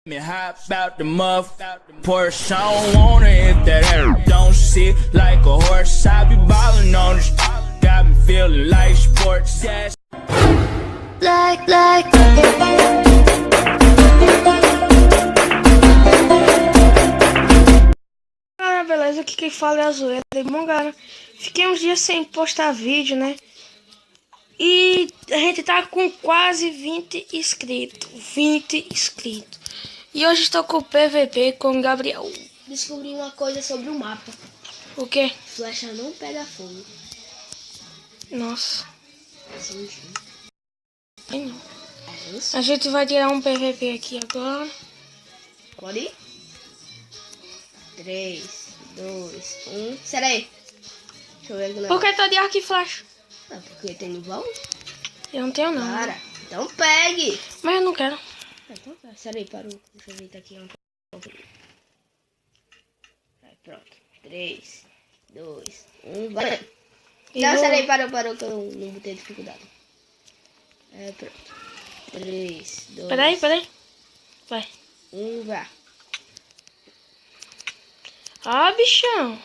Me hop out the muff, Porsche, I don't want it if that hair don't sit like a horse. I be ballin' on the got me feeling like sports. Yes. Like. Galera, beleza? Aqui quem fala é a Zoeira. Bom, galera, fiquei uns dias sem postar vídeo, né? E a gente tá com quase 20 inscritos. 20 inscritos. E hoje estou com o PVP com o Gabriel. Descobri uma coisa sobre o mapa. O quê? Flecha não pega fogo. Nossa. Ai, não. É isso? A gente vai tirar um PVP aqui agora. Pode ir? 3, 2, 1. Será aí? Deixa eu ver aqui o Por negócio. que tá de arco e flecha? Ah, porque tem no baú? Eu não tenho, não. Cara, então pegue. Mas eu não quero. Então tá. Será aí, parou. Deixa eu ver tá aqui. Aí, pronto. 3, 2, 1. Vai. Não, será aí, parou que eu não botei dificuldade. É, pronto. 3, 2, Peraí. Vai. 1, vá. Ah, bichão.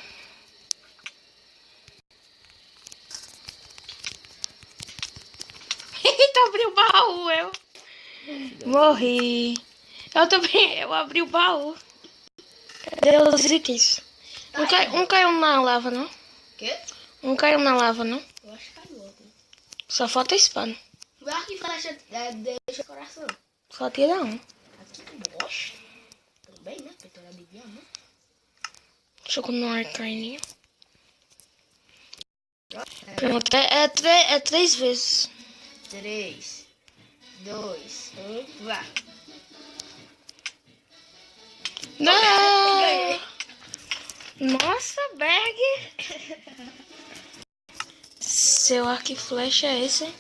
Eita, abri o baú, eu. Morri. Eu também, eu abri o baú. Cadê os itens? Um caiu na lava, não? Quê? Um caiu na lava, não? Eu acho que caiu outro. Só falta spam. O arco e flecha deixa coração. Só tira um. Aqui, bosta. Tudo bem, né? Peitoral de diamante. Deixa eu comer um arcaninho. Pronto, é 3 vezes. 3, 2, 1, vá. Não! Ganhei. Nossa, Berg! Seu arco e flecha é esse, hein?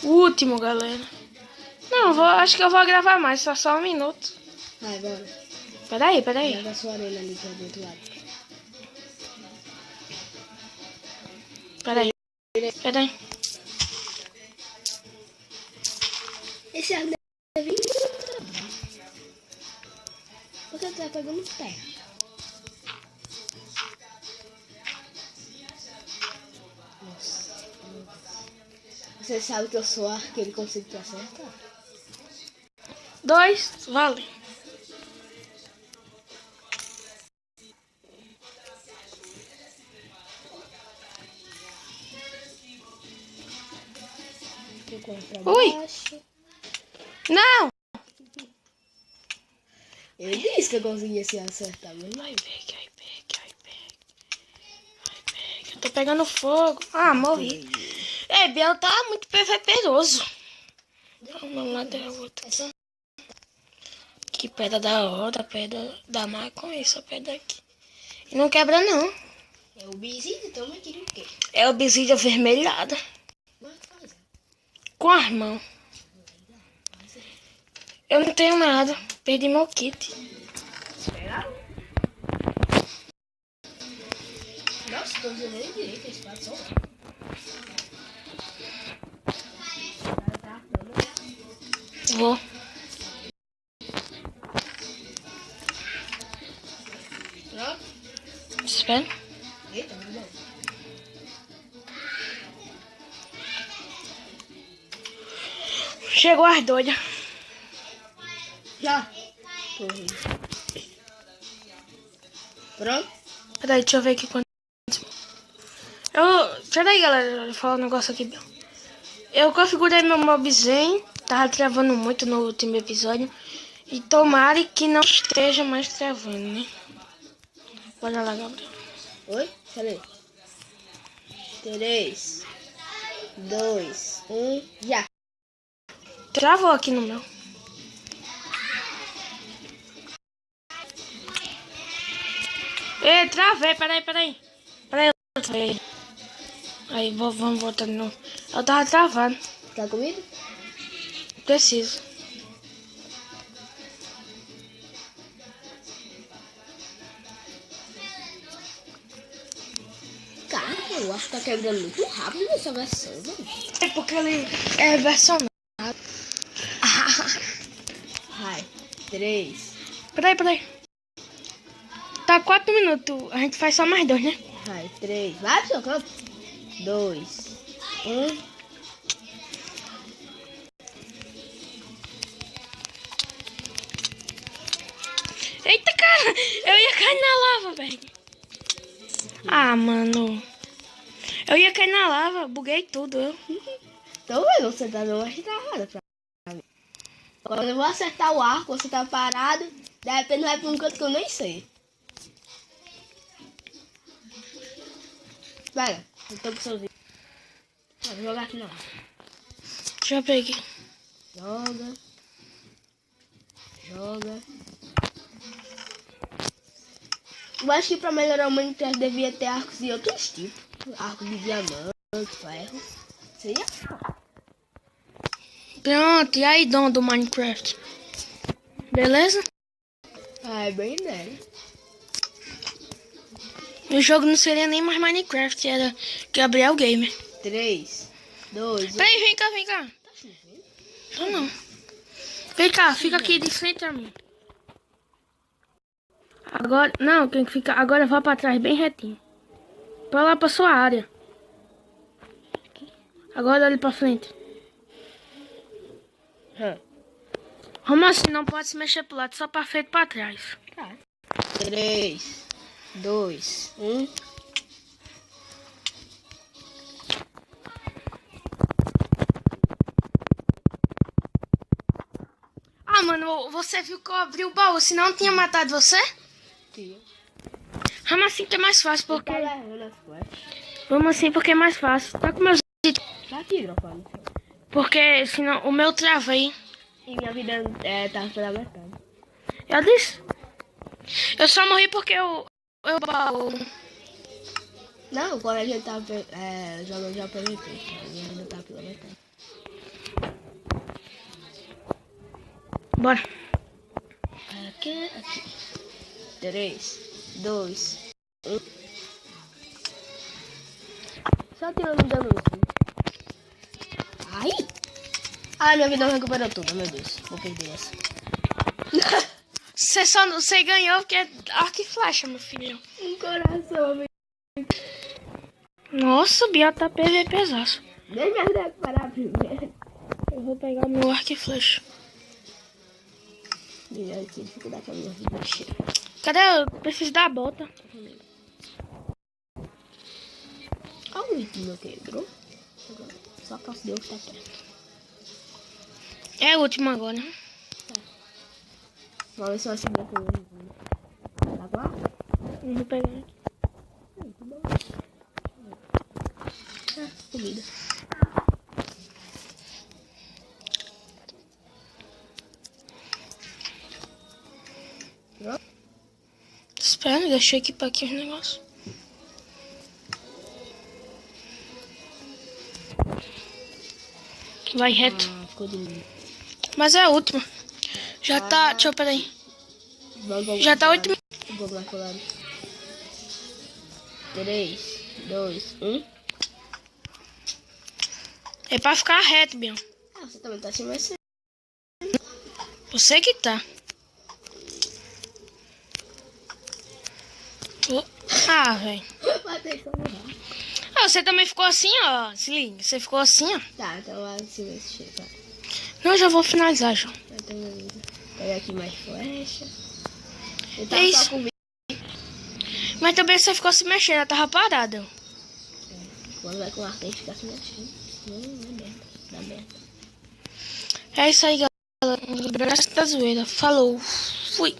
O último, galera. Não, acho que eu vou gravar mais, só um minuto. Vai, bora. Peraí. Joga a sua orelha ali pra do outro lado. Peraí. Esse arco deve vir. Porque tu tá pegando terra. Nossa. Você sabe que eu sou arqueiro e consigo te acertar? 2, vale. Ui. Baixo. Não! Eu disse que eu conseguia se acertar, mas não. Ai, pega. Eu tô pegando fogo. Ah, morri. É, Biel tá muito PVProso. Vamos lá, der outra. Que pedra da hora, pedra da mar com essa pedra aqui. E não quebra, não. É o bizinho, então eu queria o quê? É o obsidian avermelhada. Como é que faz? Com as mãos. Eu não tenho nada. Perdi meu kit. Pegaram? Nossa, tô usando nem direito esse pato só. Vou. Pronto. Espera. Eita, muito bom. Chegou as doidas. Já. Pronto? Peraí, deixa eu ver aqui quanto. Peraí, galera. Eu vou falar um negócio aqui. Eu configurei meu mobzinho. Tava travando muito no último episódio. E tomara que não esteja mais travando, né? Bora lá, Gabriel. Oi? Cadê? 3, 2, 1, já. Travou aqui no meu. Ei, travei, peraí. Peraí, eu travei. Aí, vamos voltar de novo. Eu tava travando. Tá comigo? Preciso. Cara, eu acho que tá quebrando muito rápido essa versão, velho. É porque ele é versionado. Vai. 3, 3. Peraí. Tá 4 minutos. A gente faz só mais 2, né? Vai, 3. Vai pro seu campo. 2, 1. Eita, cara! Eu ia cair na lava, velho. Ah, mano. Eu ia cair na lava. Buguei tudo, eu. Tô vendo, você tá dando uma estrada pra mim. Quando eu vou acertar o arco, você tá parado. De repente vai pra um canto que eu nem sei. Pega, eu tô com seus vídeos. Vou jogar aqui não. Já peguei. Joga. Eu acho que pra melhorar o Minecraft devia ter arcos de outros tipos. Arco de diamante, ferro. Seria? Pronto, e aí, dono do Minecraft? Beleza? Ah, é bem ideia. O jogo não seria nem mais Minecraft, era Gabriel Gamer. 3, 2, 1. Peraí, vem cá. Tá chovendo? Tô não. Vem cá, fica aqui de frente a mim. Agora, não, tem que ficar. Agora vá pra trás, bem retinho. Pra lá, pra sua área. Agora olha pra frente. Como assim? Não pode se mexer pro lado, só pra frente e pra trás. Tá. 3, 2, 1. Ah, mano, você viu que eu abri o baú, senão eu tinha matado você? Tia. Vamos assim que é mais fácil, porque... Tá levando as flechas. Vamos assim porque é mais fácil. Tá com meus... Tá aqui, dropando. Porque senão o meu trava aí. E minha vida tá pela metade. Eu disse. Eu só morri porque eu Não, quando a gente tava jogando já PVP. Minha vida tá pela metade. Bora. Aqui. 3, 2, 1. Só tirando dano no fim. Ai! Ai, minha vida não recuperou tudo, meu Deus. Vou perder essa. Você ganhou porque é arco e flecha, meu filho. Um coração, amigo. Nossa, o Bia tá PVPzaço. Deixa eu recuperar primeiro. Eu vou pegar o meu arco e flecha. Melhor que dificuldade pra minha vida cheia. Cadê? Eu preciso da bota. Olha o item meu quebrou. Só que os deuses tá perto. É o último agora, né? Vamos ver se eu acho bem com ele. Tá agora? Eu vou pegar aqui. Muito bom. Comida. Espera, deixa eu equipar aqui os negócios. Vai reto. Ah, ficou de mim. Mas é a última. Já tá. Deixa eu peraí. Já tá 8 minutos. Vamos lá, colado. 3, 2, 1. É pra ficar reto, Bion. Ah, você também tá assim, mas Você que tá. Ah, velho. Ah, você também ficou assim, ó. Se liga. Você ficou assim, ó. Tá, então vai assim, esse cheiro, tá. Não, já vou finalizar, já. Pega aqui mais flecha. Eu É tava isso. só com Mas também você ficou se mexendo, ela tava parada. quando vai com arco, a gente fica se mexendo. Não é merda. Dá merda. É isso aí, galera. Um abraço da zoeira. Falou. Fui.